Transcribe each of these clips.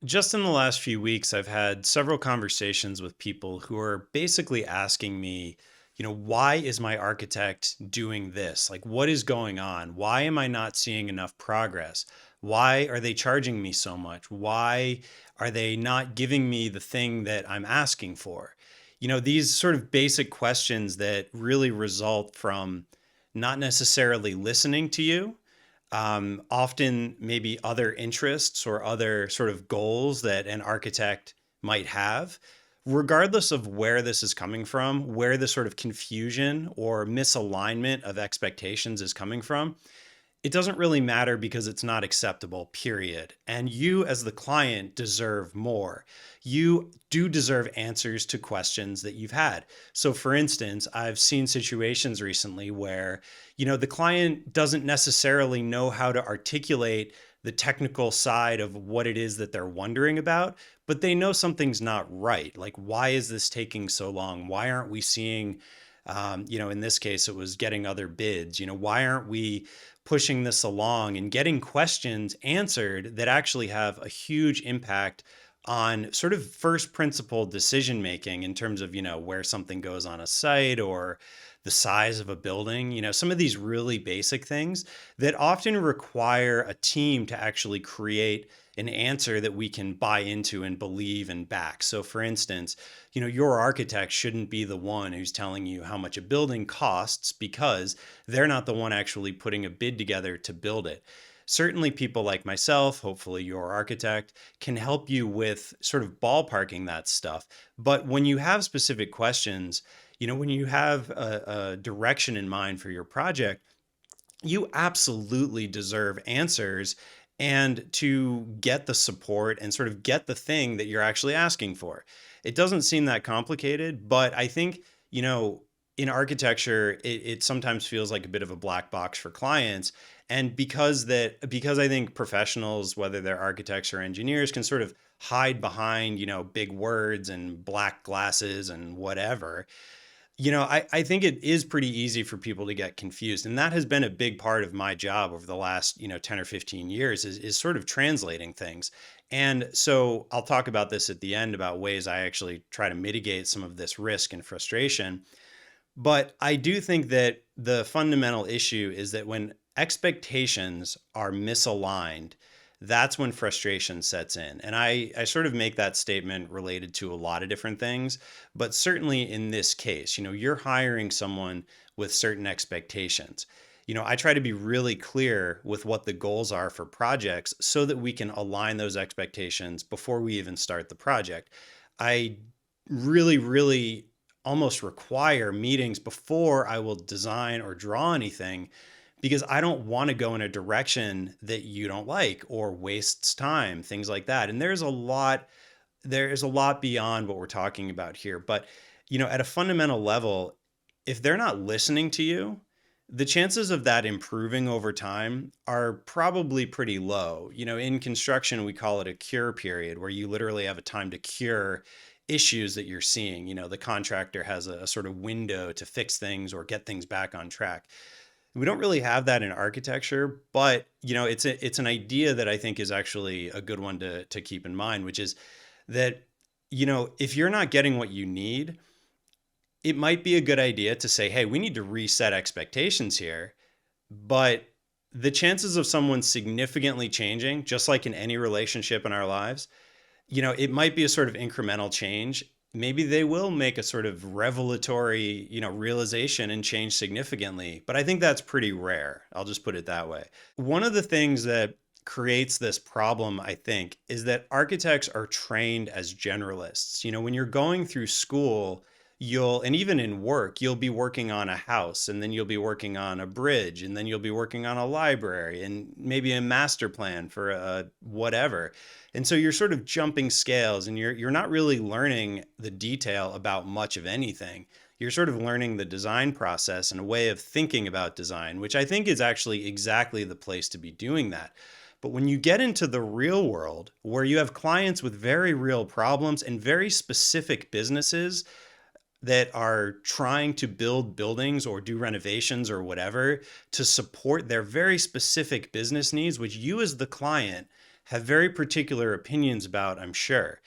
Just in the last few weeks, I've had several conversations with people who are basically asking me, why is my architect doing this? Like, what is going on? Why am I not seeing enough progress? Why are they charging me so much? Why are they not giving me the thing that I'm asking for? These sort of basic questions that really result from not necessarily listening to you, often maybe other interests or other sort of goals that an architect might have, regardless of where this is coming from, where the sort of confusion or misalignment of expectations is coming from. It doesn't really matter because it's not acceptable, period. And you, as the client, deserve more. You do deserve answers to questions that you've had. So, for instance, I've seen situations recently where, the client doesn't necessarily know how to articulate the technical side of what it is that they're wondering about, but they know something's not right. Like, why is this taking so long? Why aren't we seeing, in this case, it was getting other bids. Why aren't we pushing this along and getting questions answered that actually have a huge impact on sort of first principle decision making in terms of, where something goes on a site or the size of a building, some of these really basic things that often require a team to actually create an answer that we can buy into and believe and back. So for instance, your architect shouldn't be the one who's telling you how much a building costs because they're not the one actually putting a bid together to build it. Certainly, people like myself, hopefully your architect, can help you with sort of ballparking that stuff. But when you have specific questions, when you have a direction in mind for your project, you absolutely deserve answers and to get the support and sort of get the thing that you're actually asking for. It doesn't seem that complicated, but I think, in architecture, it sometimes feels like a bit of a black box for clients. And because I think professionals, whether they're architects or engineers, can sort of hide behind, big words and black glasses and whatever. I think it is pretty easy for people to get confused. And that has been a big part of my job over the last, 10 or 15 years is sort of translating things. And so I'll talk about this at the end about ways I actually try to mitigate some of this risk and frustration. But I do think that the fundamental issue is that when expectations are misaligned, that's when frustration sets in. And I sort of make that statement related to a lot of different things, but certainly in this case, you're hiring someone with certain expectations. I try to be really clear with what the goals are for projects so that we can align those expectations before we even start the project. I really, really almost require meetings before I will design or draw anything because I don't want to go in a direction that you don't like or wastes time, things like that. And there's a lot beyond what we're talking about here. But, at a fundamental level, if they're not listening to you, the chances of that improving over time are probably pretty low. In construction, we call it a cure period, where you literally have a time to cure issues that you're seeing. The contractor has a sort of window to fix things or get things back on track. We don't really have that in architecture, but it's an idea that I think is actually a good one to keep in mind, which is that if you're not getting what you need, it might be a good idea to say, hey, we need to reset expectations here. But the chances of someone significantly changing, just like in any relationship in our lives, it might be a sort of incremental change. Maybe they will make a sort of revelatory, realization and change significantly. But I think that's pretty rare. I'll just put it that way. One of the things that creates this problem, I think, is that architects are trained as generalists. When you're going through school, and even in work, you'll be working on a house, and then you'll be working on a bridge, and then you'll be working on a library and maybe a master plan for a whatever. And so you're sort of jumping scales, and you're not really learning the detail about much of anything. You're sort of learning the design process and a way of thinking about design, which I think is actually exactly the place to be doing that. But when you get into the real world, where you have clients with very real problems and very specific businesses that are trying to build buildings or do renovations or whatever to support their very specific business needs, which you as the client have very particular opinions about, I'm sure.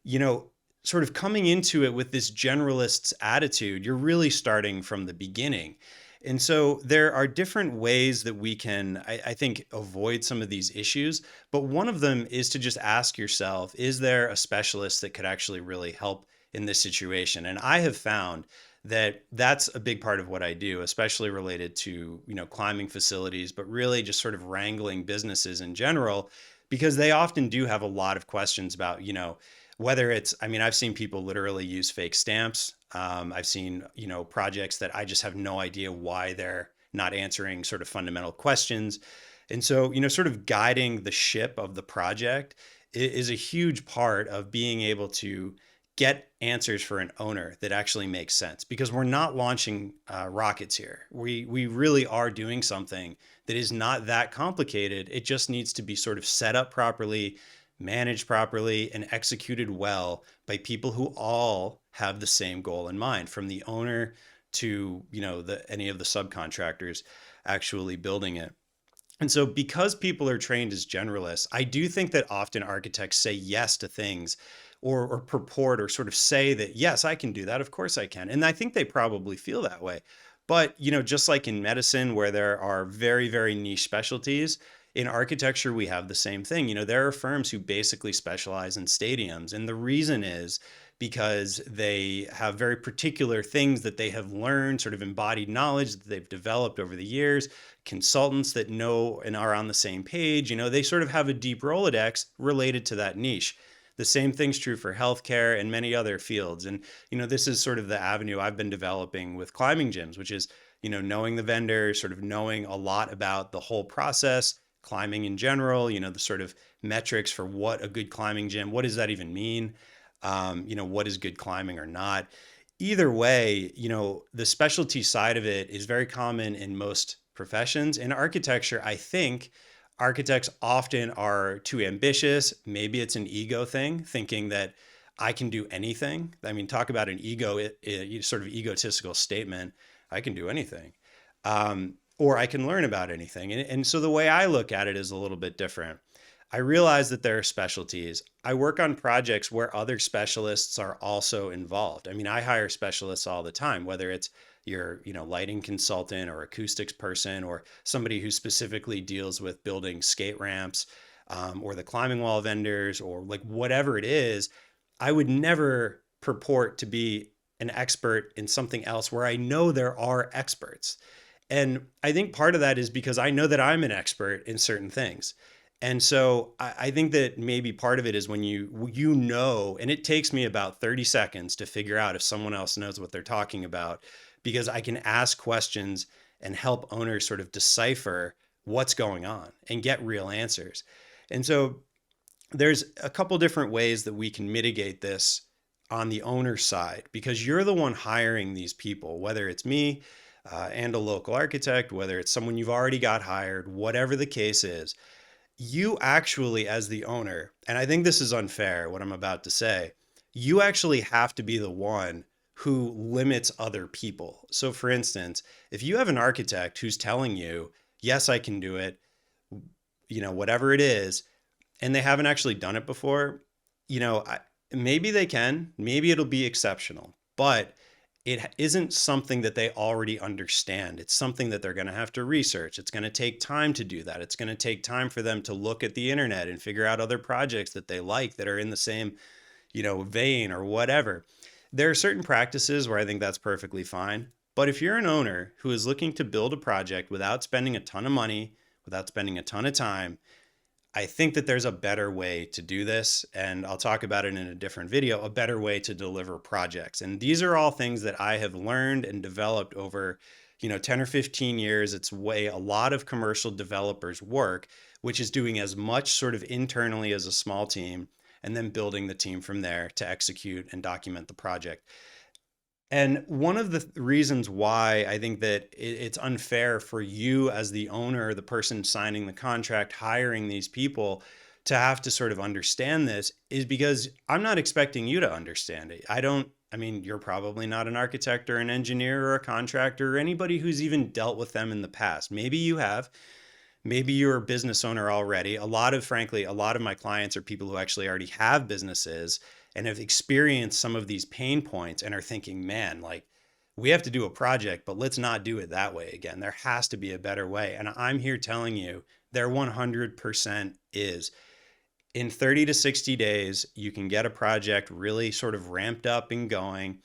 You know, sort of coming into it with this generalist's attitude, you're really starting from the beginning. And so there are different ways that we can, I think, avoid some of these issues. But one of them is to just ask yourself, is there a specialist that could actually really help in this situation? And I have found that that's a big part of what I do, especially related to, climbing facilities, but really just sort of wrangling businesses in general, because they often do have a lot of questions about, whether it's, I mean, I've seen people literally use fake stamps. I've seen, projects that I just have no idea why they're not answering sort of fundamental questions. And so, sort of guiding the ship of the project is a huge part of being able to get answers for an owner that actually makes sense, because we're not launching rockets here. We really are doing something that is not that complicated. It just needs to be sort of set up properly, managed properly, and executed well by people who all have the same goal in mind, from the owner to, any of the subcontractors actually building it. And so, because people are trained as generalists, I do think that often architects say yes to things, or purport or sort of say that, yes, I can do that. Of course I can. And I think they probably feel that way. But, just like in medicine, where there are very, very niche specialties, in architecture, we have the same thing. There are firms who basically specialize in stadiums. And the reason is because they have very particular things that they have learned, sort of embodied knowledge that they've developed over the years, consultants that know and are on the same page. They sort of have a deep Rolodex related to that niche. The same thing's true for healthcare and many other fields. And, this is sort of the avenue I've been developing with climbing gyms, which is, knowing the vendor, sort of knowing a lot about the whole process, climbing in general, the sort of metrics for what a good climbing gym, what does that even mean? What is good climbing or not? Either way, the specialty side of it is very common in most professions. In architecture, I think architects often are too ambitious. Maybe it's an ego thing, thinking that I can do anything. I mean, talk about an sort of egotistical statement. I can do anything. Or I can learn about anything. And so the way I look at it is a little bit different. I realize that there are specialties. I work on projects where other specialists are also involved. I mean, I hire specialists all the time, whether it's your, lighting consultant or acoustics person, or somebody who specifically deals with building skate ramps, or the climbing wall vendors, or like whatever it is. I would never purport to be an expert in something else where I know there are experts. And I think part of that is because I know that I'm an expert in certain things. And so I think that maybe part of it is when and it takes me about 30 seconds to figure out if someone else knows what they're talking about, because I can ask questions and help owners sort of decipher what's going on and get real answers. And so there's a couple different ways that we can mitigate this on the owner side, because you're the one hiring these people, whether it's me and a local architect, whether it's someone you've already got hired, whatever the case is. You actually, as the owner, and I think this is unfair, what I'm about to say, you actually have to be the one who limits other people. So for instance, if you have an architect who's telling you, yes, I can do it, whatever it is, and they haven't actually done it before, maybe they can, maybe it'll be exceptional, but it isn't something that they already understand. It's something that they're going to have to research. It's going to take time to do that. It's going to take time for them to look at the internet and figure out other projects that they like that are in the same, vein or whatever. There are certain practices where I think that's perfectly fine. But if you're an owner who is looking to build a project without spending a ton of money, without spending a ton of time, I think that there's a better way to do this, and I'll talk about it in a different video, a better way to deliver projects. And these are all things that I have learned and developed over, 10 or 15 years. It's the way a lot of commercial developers work, which is doing as much sort of internally as a small team, and then building the team from there to execute and document the project. And one of the reasons why I think that it's unfair for you as the owner, the person signing the contract, hiring these people, to have to sort of understand this is because I'm not expecting you to understand it. You're probably not an architect or an engineer or a contractor or anybody who's even dealt with them in the past. Maybe you have, Maybe you're a business owner already. Frankly, a lot of my clients are people who actually already have businesses and have experienced some of these pain points and are thinking, man, like we have to do a project, but let's not do it that way again. There has to be a better way. And I'm here telling you, there 100% is. In 30 to 60 days, you can get a project really sort of ramped up and going.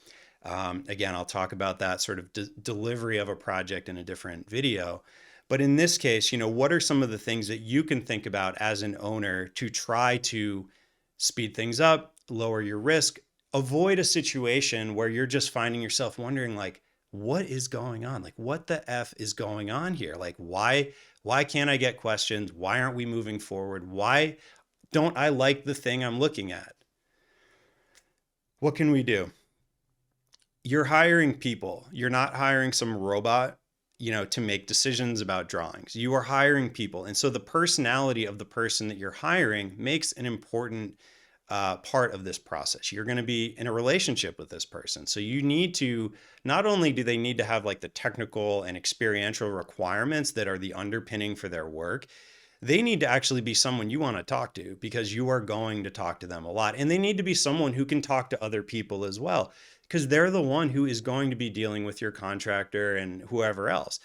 Again, I'll talk about that sort of delivery of a project in a different video. But in this case, what are some of the things that you can think about as an owner to try to speed things up, lower your risk, avoid a situation where you're just finding yourself wondering, like, what is going on? Like, what the F is going on here? Like, why can't I get questions? Why aren't we moving forward? Why don't I like the thing I'm looking at? What can we do? You're hiring people. You're not hiring some robot, to make decisions about drawings. You are hiring people. And so the personality of the person that you're hiring makes an important part of this process. You're going to be in a relationship with this person. So you need to, not only do they need to have like the technical and experiential requirements that are the underpinning for their work, they need to actually be someone you want to talk to because you are going to talk to them a lot. And they need to be someone who can talk to other people as well, because they're the one who is going to be dealing with your contractor and whoever else.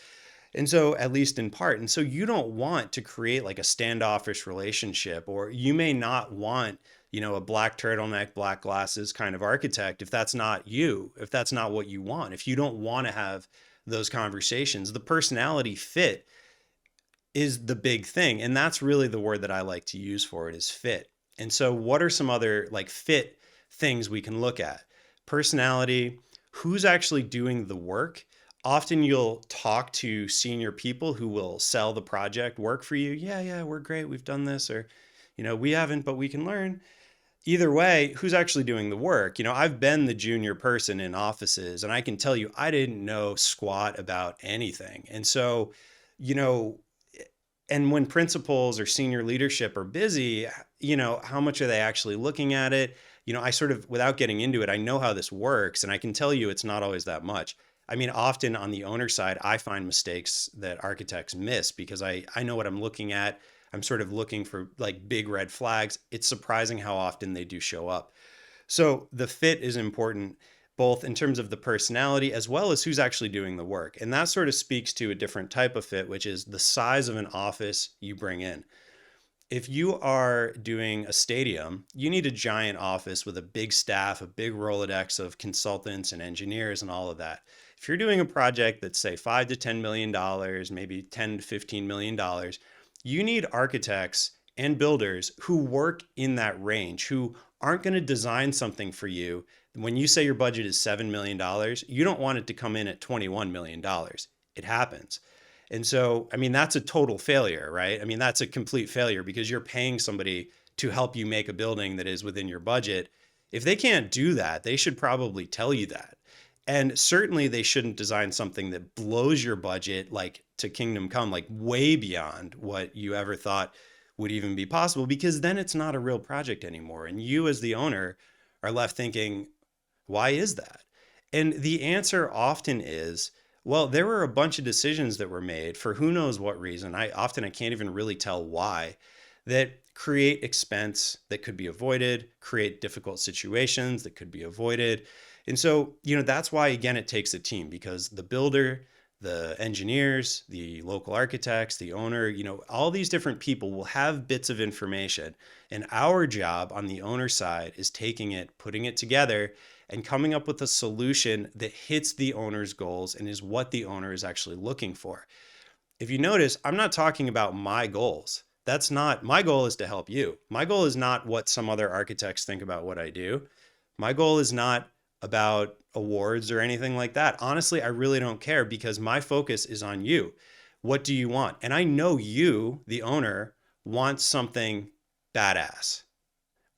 And so, at least in part. And so, you don't want to create like a standoffish relationship, or you may not want, a black turtleneck, black glasses kind of architect if that's not you, if that's not what you want, if you don't want to have those conversations. The personality fit is the big thing. And that's really the word that I like to use for it, is fit. And so what are some other like fit things we can look at? Personality, who's actually doing the work. Often you'll talk to senior people who will sell the project work for you. Yeah, we're great. We've done this, or, we haven't, but we can learn. Either way, who's actually doing the work? I've been the junior person in offices, and I can tell you, I didn't know squat about anything. And so, you know, and when principals or senior leadership are busy, how much are they actually looking at it? I sort of, without getting into it, I know how this works, and I can tell you it's not always that much. I mean, often on the owner side, I find mistakes that architects miss because I know what I'm looking at. I'm sort of looking for like big red flags. It's surprising how often they do show up. So the fit is important, both in terms of the personality as well as who's actually doing the work. And that sort of speaks to a different type of fit, which is the size of an office you bring in. If you are doing a stadium, you need a giant office with a big staff, a big Rolodex of consultants and engineers and all of that. If you're doing a project that's say $5 to $10 million, maybe $10 to $15 million, you need architects and builders who work in that range, who aren't going to design something for you. When you say your budget is $7 million, you don't want it to come in at $21 million. It happens. And so, I mean, that's a total failure, right? I mean, that's a complete failure because you're paying somebody to help you make a building that is within your budget. If they can't do that, they should probably tell you that. And certainly they shouldn't design something that blows your budget like to kingdom come, like way beyond what you ever thought would even be possible, because then it's not a real project anymore. And you as the owner are left thinking, why is that? And the answer often is, well, there were a bunch of decisions that were made for who knows what reason. I can't even really tell why, that create expense that could be avoided, create difficult situations that could be avoided. And so, that's why, again, it takes a team, because the builder, the engineers, the local architects, the owner, all these different people will have bits of information. And our job on the owner side is taking it, putting it together, and coming up with a solution that hits the owner's goals and is what the owner is actually looking for. If you notice, I'm not talking about my goals. That's not, my goal is to help you. My goal is not what some other architects think about what I do. My goal is not about awards or anything like that. Honestly, I really don't care, because my focus is on you. What do you want? And I know you, the owner, want something badass,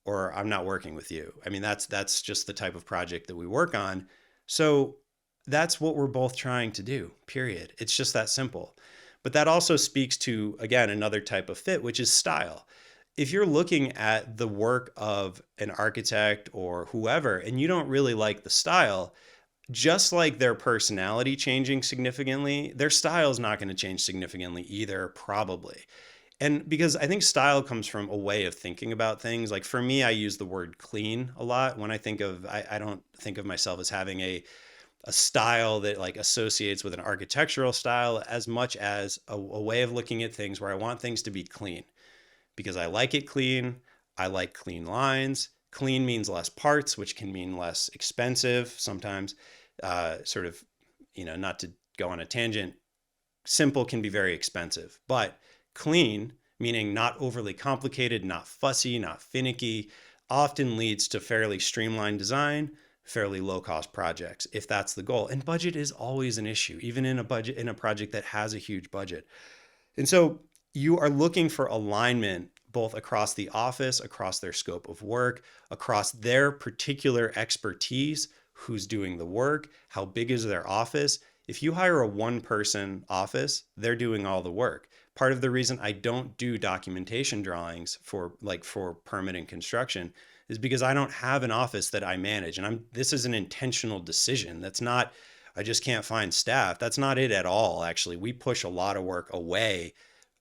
or I'm not working with you. I mean, that's just the type of project that we work on. So that's what we're both trying to do, period. It's just that simple. But that also speaks to, again, another type of fit, which is style. If you're looking at the work of an architect or whoever, and you don't really like the style, just like their personality changing significantly, their style is not going to change significantly either, probably. And because I think style comes from a way of thinking about things. Like for me, I use the word clean a lot when I think of, I don't think of myself as having a style that like associates with an architectural style as much as a way of looking at things where I want things to be clean because I like it clean. I like clean lines. Clean means less parts, which can mean less expensive sometimes. Sort of, not to go on a tangent, simple can be very expensive, but clean, meaning not overly complicated, not fussy, not finicky, often leads to fairly streamlined design, fairly low cost projects if that's the goal. And budget is always an issue, even in a project that has a huge budget. And so you are looking for alignment both across the office, across their scope of work, across their particular expertise, who's doing the work, how big is their office. If you hire a one person office, they're doing all the work. Part of the reason I don't do documentation drawings for permanent construction is because I don't have an office that I manage. And this is an intentional decision. That's not, I just can't find staff. That's not it at all. Actually, we push a lot of work away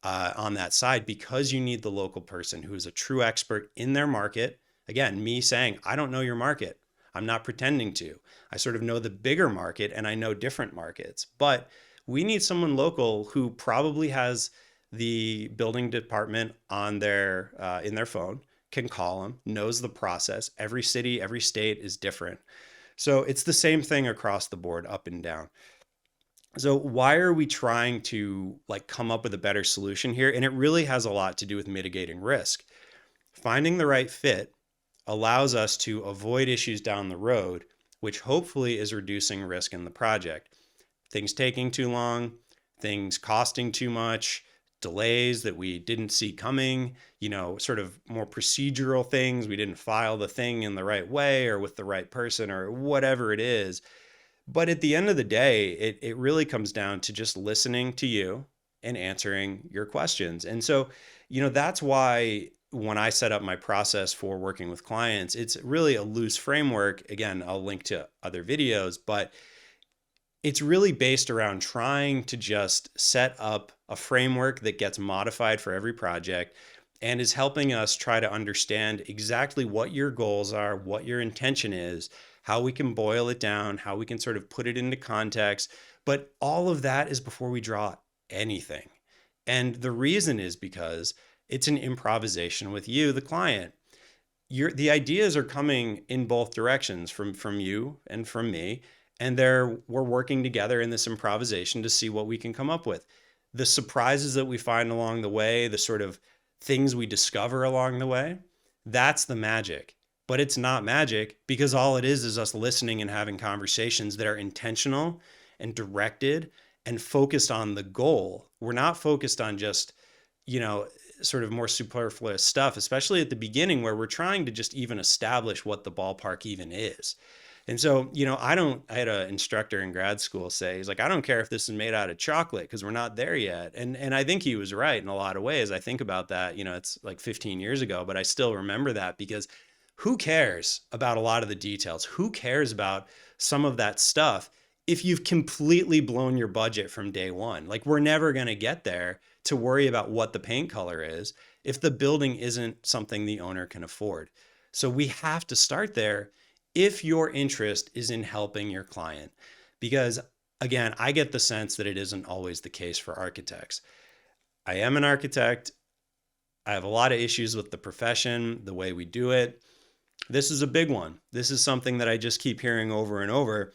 on that side because you need the local person who is a true expert in their market. Again, me saying, I don't know your market. I'm not pretending to. I sort of know the bigger market and I know different markets. But we need someone local who probably has the building department on their in their phone, can call them, knows the process. Every city, every state is different. So it's the same thing across the board, up and down. So why are we trying to like come up with a better solution here? And it really has a lot to do with mitigating risk. Finding the right fit allows us to avoid issues down the road, which hopefully is reducing risk in the project. Things taking too long, things costing too much, delays that we didn't see coming, sort of more procedural things. We didn't file the thing in the right way or with the right person or whatever it is. But at the end of the day, it really comes down to just listening to you and answering your questions. And so, that's why when I set up my process for working with clients, it's really a loose framework. Again, I'll link to other videos, but it's really based around trying to just set up a framework that gets modified for every project and is helping us try to understand exactly what your goals are, what your intention is, how we can boil it down, how we can sort of put it into context. But all of that is before we draw anything. And the reason is because it's an improvisation with you, the client. The ideas are coming in both directions from you and from me. And we're working together in this improvisation to see what we can come up with. The surprises that we find along the way, the sort of things we discover along the way, that's the magic. But it's not magic because all it is us listening and having conversations that are intentional and directed and focused on the goal. We're not focused on just, sort of more superfluous stuff, especially at the beginning where we're trying to just even establish what the ballpark even is. And so, I had an instructor in grad school say, he's like, I don't care if this is made out of chocolate because we're not there yet. And I think he was right in a lot of ways. I think about that, it's like 15 years ago, but I still remember that because who cares about a lot of the details? Who cares about some of that stuff if you've completely blown your budget from day one? Like, we're never going to get there to worry about what the paint color is if the building isn't something the owner can afford. So we have to start there if your interest is in helping your client. Because again, I get the sense that it isn't always the case for architects. I am an architect. I have a lot of issues with the profession, the way we do it. This is a big one. This is something that I just keep hearing over and over.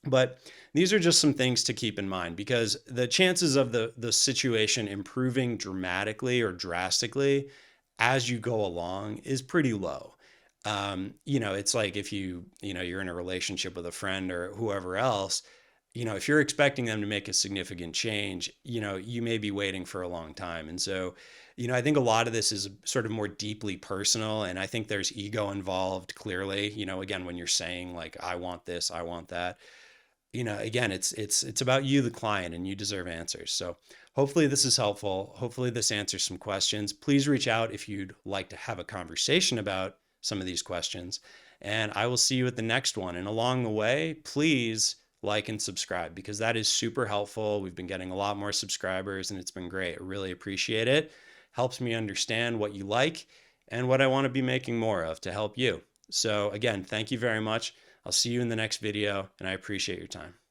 But these are just some things to keep in mind because the chances of the situation improving dramatically or drastically as you go along is pretty low. It's like if you're in a relationship with a friend or whoever else, if you're expecting them to make a significant change, you may be waiting for a long time. And so, I think a lot of this is sort of more deeply personal. And I think there's ego involved clearly, again, when you're saying like, I want this, I want that, again, it's about you, the client, and you deserve answers. So hopefully this is helpful. Hopefully this answers some questions. Please reach out if you'd like to have a conversation about some of these questions. And I will see you at the next one. And along the way, please like and subscribe because that is super helpful. We've been getting a lot more subscribers and it's been great. I really appreciate it. Helps me understand what you like and what I want to be making more of to help you. So again, thank you very much. I'll see you in the next video and I appreciate your time.